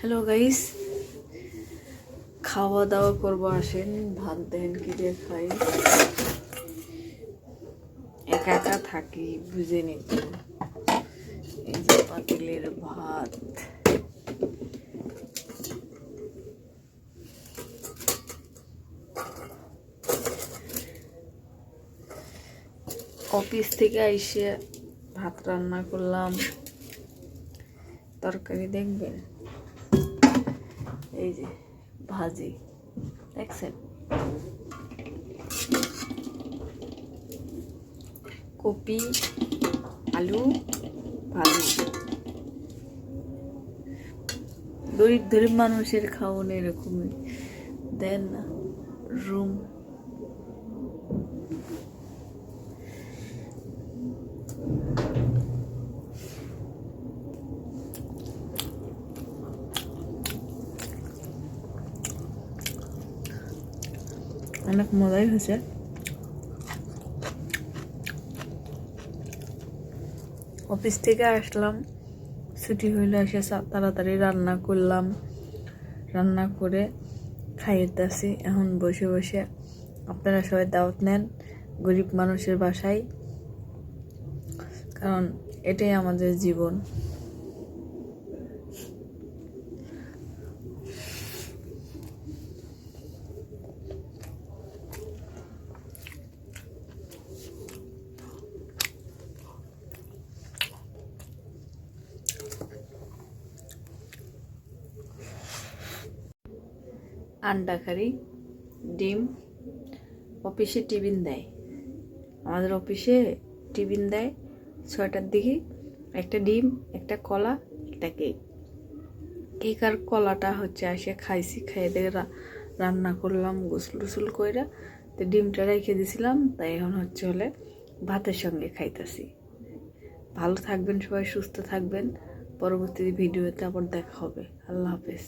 Hello guys, খাওয়া দাওয়া করবো, আসেন। ভাত দেন, কি দিয়ে খাই? একা একা থাকি, বুঝে নিতে। এই যে পাতিলের ভাত, অফিস থেকে এসে ভাত রান্না করলাম। তরকারি দেখবেন, এই যে ভাজি দেখছেন, কপি, আলু ভাজি। গরিব মানুষের খাওয়ানো এরকমই, দেন না রুম। অনেক মজাই হয়েছে। অফিস থেকে আসলাম, ছুটি হইলে এসে তাড়াতাড়ি রান্না করলাম। রান্না করে খাইতেছি। এখন বসে বসে আপনারা সবাই দাওয়াত নেন গরিব মানুষের বাসায়, কারণ এটাই আমাদের জীবন। আন্ডা কারি, ডিম, অফিসে টিফিন দেয়। আমাদের অফিসে টিফিন দেয় 6টার দিকে। একটা ডিম, একটা কলা, একটা কেক। কেক আর কলাটা হচ্ছে এসে খাইছি, খাইয়ে দিয়ে রান্না করলাম গোসল টোসল করে। তো ডিমটা রেখে দিয়েছিলাম, তাই এখন হলে ভাতের সঙ্গে খাইতেছি। ভালো থাকবেন সবাই, সুস্থ থাকবেন। পরবর্তী ভিডিওতে আবার দেখা হবে। আল্লাহ হাফেজ।